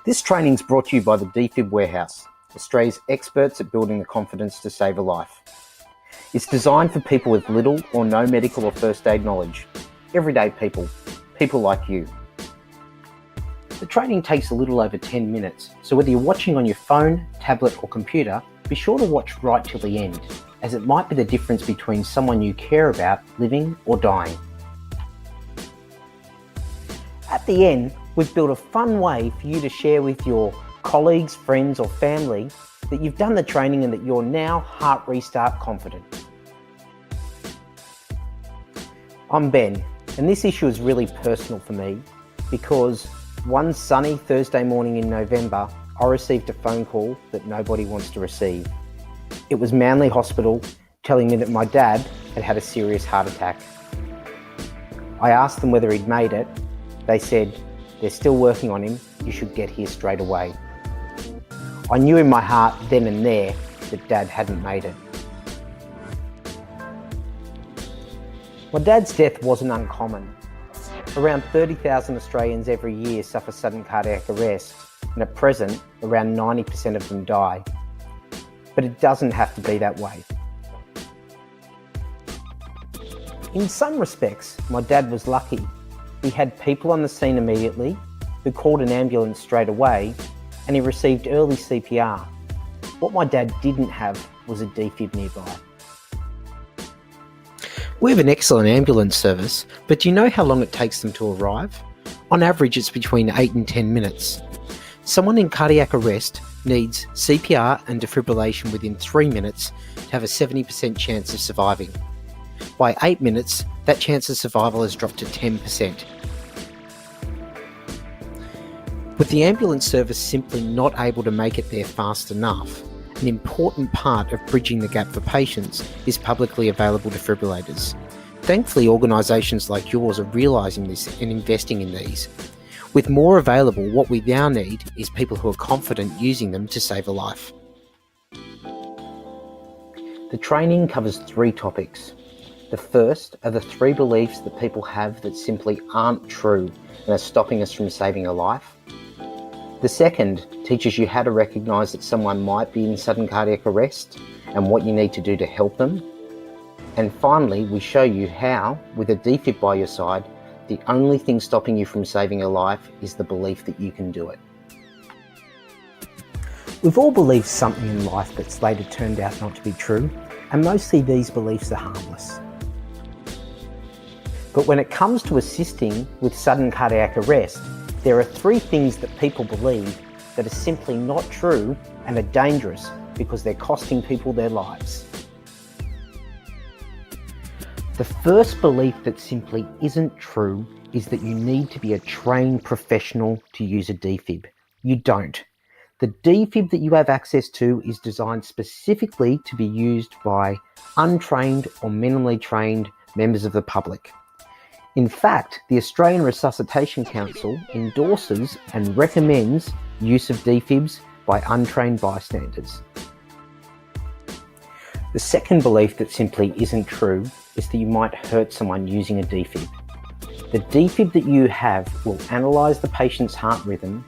This training is brought to you by the DFib Warehouse, Australia's experts at building the confidence to save a life. It's designed for people with little or no medical or first aid knowledge. Everyday people like you. The training takes a little over 10 minutes, so whether you're watching on your phone, tablet or computer, be sure to watch right till the end, as it might be the difference between someone you care about living or dying. At the end, we've built a fun way for you to share with your colleagues, friends or family that you've done the training and that you're now Heart Restart confident. I'm Ben, and this issue is really personal for me because one sunny Thursday morning in November, I received a phone call that nobody wants to receive. It was Manly Hospital telling me that my dad had had a serious heart attack. I asked them whether he'd made it. They said, "They're still working on him, you should get here straight away." I knew in my heart then and there that Dad hadn't made it. My dad's death wasn't uncommon. Around 30,000 Australians every year suffer sudden cardiac arrest, and at present, around 90% of them die. But it doesn't have to be that way. In some respects, my dad was lucky. He had people on the scene immediately, who called an ambulance straight away, and he received early CPR. What my dad didn't have was a DFib nearby. We have an excellent ambulance service, but do you know how long it takes them to arrive? On average, it's between 8 and 10 minutes. Someone in cardiac arrest needs CPR and defibrillation within 3 minutes to have a 70% chance of surviving. By 8 minutes, that chance of survival has dropped to 10%. With the ambulance service simply not able to make it there fast enough, an important part of bridging the gap for patients is publicly available defibrillators. Thankfully, organisations like yours are realising this and investing in these. With more available, what we now need is people who are confident using them to save a life. The training covers 3 topics. The first are the 3 beliefs that people have that simply aren't true and are stopping us from saving a life. The second teaches you how to recognise that someone might be in sudden cardiac arrest and what you need to do to help them. And finally, we show you how, with a DFib by your side, the only thing stopping you from saving a life is the belief that you can do it. We've all believed something in life that's later turned out not to be true, and mostly these beliefs are harmless. But when it comes to assisting with sudden cardiac arrest, there are 3 things that people believe that are simply not true and are dangerous because they're costing people their lives. The first belief that simply isn't true is that you need to be a trained professional to use a DFib. You don't. The DFib that you have access to is designed specifically to be used by untrained or minimally trained members of the public. In fact, the Australian Resuscitation Council endorses and recommends use of DFibs by untrained bystanders. The second belief that simply isn't true is that you might hurt someone using a DFib. The DFib that you have will analyse the patient's heart rhythm,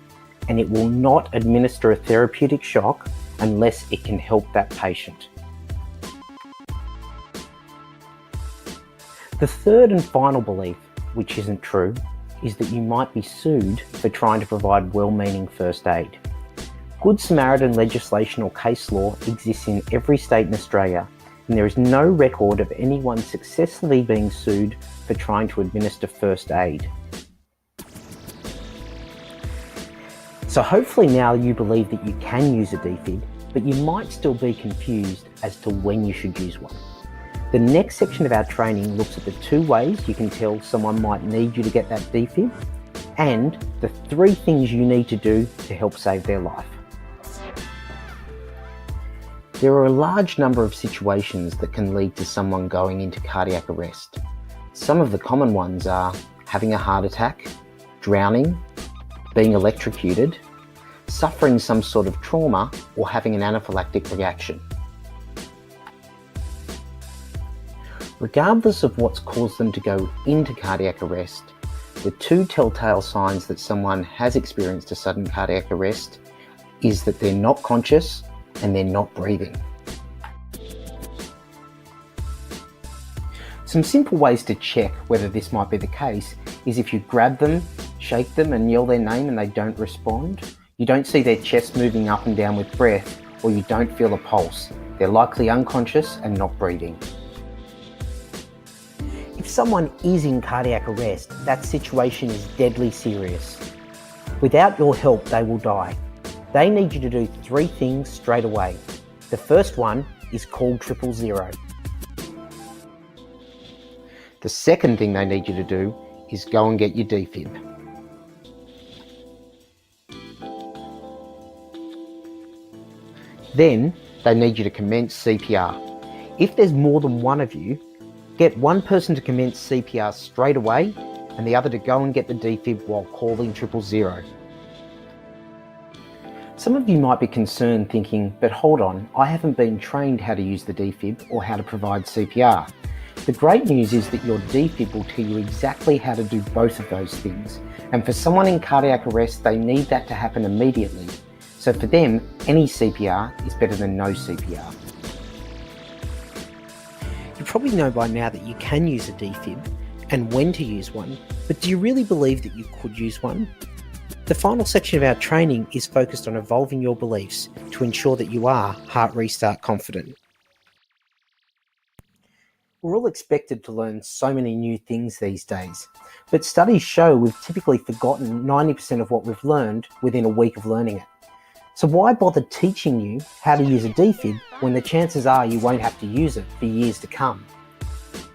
and it will not administer a therapeutic shock unless it can help that patient. The third and final belief, which isn't true, is that you might be sued for trying to provide well-meaning first aid. Good Samaritan legislation or case law exists in every state in Australia, and there is no record of anyone successfully being sued for trying to administer first aid. So hopefully now you believe that you can use a DFib, but you might still be confused as to when you should use one. The next section of our training looks at the 2 ways you can tell someone might need you to get that DFib, and the 3 things you need to do to help save their life. There are a large number of situations that can lead to someone going into cardiac arrest. Some of the common ones are having a heart attack, drowning, being electrocuted, suffering some sort of trauma, or having an anaphylactic reaction. Regardless of what's caused them to go into cardiac arrest, The two telltale signs that someone has experienced a sudden cardiac arrest is that they're not conscious and they're not breathing. Some simple ways to check whether this might be the case is if you grab them, shake them and yell their name and they don't respond, you don't see their chest moving up and down with breath, or you don't feel a pulse. They're likely unconscious and not breathing. If someone is in cardiac arrest, that situation is deadly serious. Without your help, they will die. They need you to do 3 things straight away. The first one is call 000. The second thing they need you to do is go and get your defib. Then they need you to commence CPR. If there's more than one of you, get one person to commence CPR straight away and the other to go and get the defib while calling 000. Some of you might be concerned thinking, but hold on, I haven't been trained how to use the defib or how to provide CPR. The great news is that your defib will tell you exactly how to do both of those things. And for someone in cardiac arrest, they need that to happen immediately. So for them, any CPR is better than no CPR. You probably know by now that you can use a defib and when to use one, but do you really believe that you could use one? The final section of our training is focused on evolving your beliefs to ensure that you are heart restart confident. We're all expected to learn so many new things these days, but studies show we've typically forgotten 90% of what we've learned within a week of learning it. So why bother teaching you how to use a defib when the chances are you won't have to use it for years to come?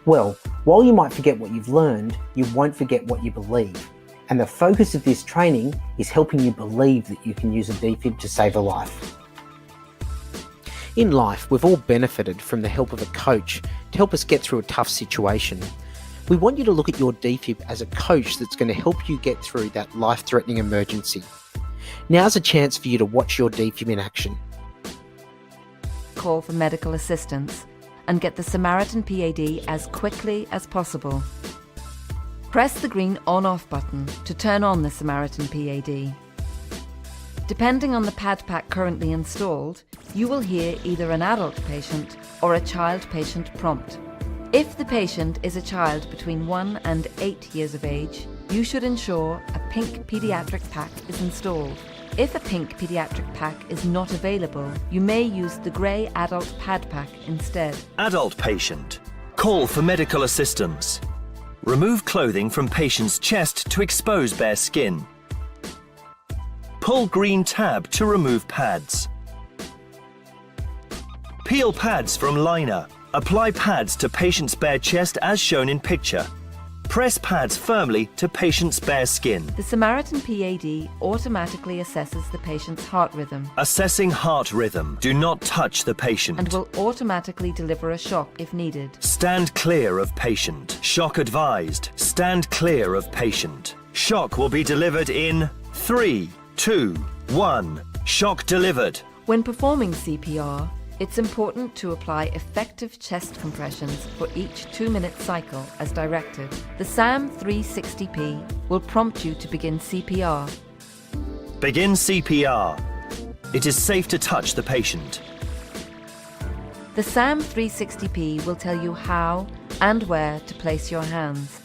Well, while you might forget what you've learned, you won't forget what you believe. And the focus of this training is helping you believe that you can use a defib to save a life. In life, we've all benefited from the help of a coach to help us get through a tough situation. We want you to look at your defib as a coach that's going to help you get through that life-threatening emergency. Now's a chance for you to watch your defib in action. Call for medical assistance and get the Samaritan PAD as quickly as possible. Press the green on-off button to turn on the Samaritan PAD. Depending on the pad pack currently installed, you will hear either an adult patient or a child patient prompt. If the patient is a child between 1 and 8 years of age, you should ensure a pink pediatric pack is installed. If a pink pediatric pack is not available, you may use the grey adult pad pack instead. Adult patient. Call for medical assistance. Remove clothing from patient's chest to expose bare skin. Pull green tab to remove pads. Peel pads from liner. Apply pads to patient's bare chest as shown in picture. Press pads firmly to patient's bare skin. The Samaritan PAD automatically assesses the patient's heart rhythm Assessing heart rhythm. Do not touch the patient. and will automatically deliver a shock if needed. Stand clear of patient. Shock advised. Stand clear of patient. Shock will be delivered in 3, 2, 1. Shock delivered. When performing CPR, it's important to apply effective chest compressions for each 2-minute cycle as directed. The SAM 360P will prompt you to begin CPR. Begin CPR. It is safe to touch the patient. The SAM 360P will tell you how and where to place your hands.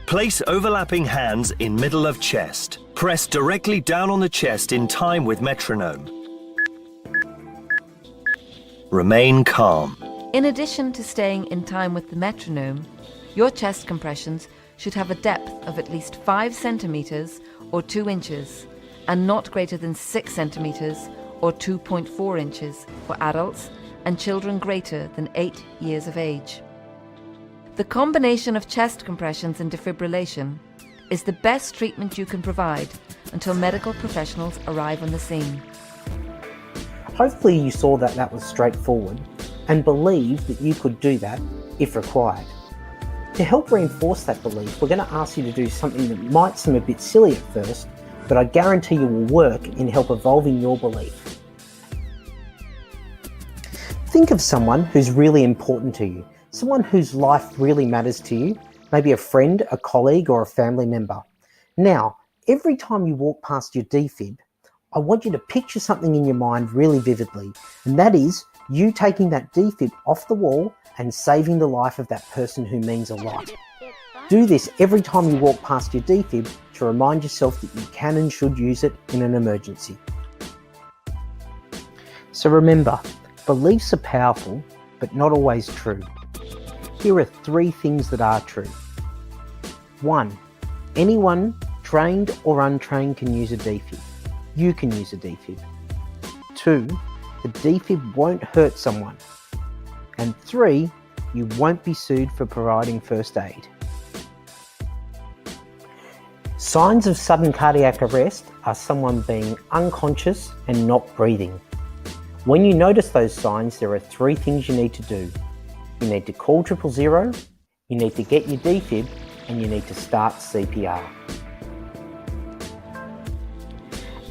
Place overlapping hands in middle of chest. Press directly down on the chest in time with metronome. Remain calm. In addition to staying in time with the metronome, your chest compressions should have a depth of at least 5 centimeters or 2 inches and not greater than 6 centimeters or 2.4 inches for adults and children greater than 8 years of age. The combination of chest compressions and defibrillation is the best treatment you can provide until medical professionals arrive on the scene. Hopefully you saw that that was straightforward and believe that you could do that if required. To help reinforce that belief, we're going to ask you to do something that might seem a bit silly at first, but I guarantee you will work in help evolving your belief. Think of someone who's really important to you, someone whose life really matters to you, maybe a friend, a colleague, or a family member. Now, every time you walk past your defib, I want you to picture something in your mind really vividly, and that is you taking that defib off the wall and saving the life of that person who means a lot. Do this every time you walk past your defib to remind yourself that you can and should use it in an emergency. So remember, beliefs are powerful, but not always true. Here are 3 things that are true. 1. Anyone, trained or untrained, can use a defib. You can use a defib. 2. The defib won't hurt someone. And 3. You won't be sued for providing first aid. Signs of sudden cardiac arrest are someone being unconscious and not breathing. When you notice those signs, there are 3 things you need to do. You need to call 000, you need to get your defib, and you need to start CPR.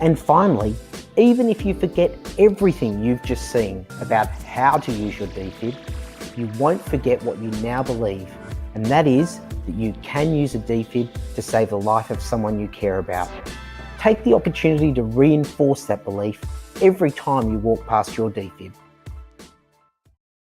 And finally, even if you forget everything you've just seen about how to use your defib, you won't forget what you now believe, and that is that you can use a defib to save the life of someone you care about. Take the opportunity to reinforce that belief every time you walk past your defib.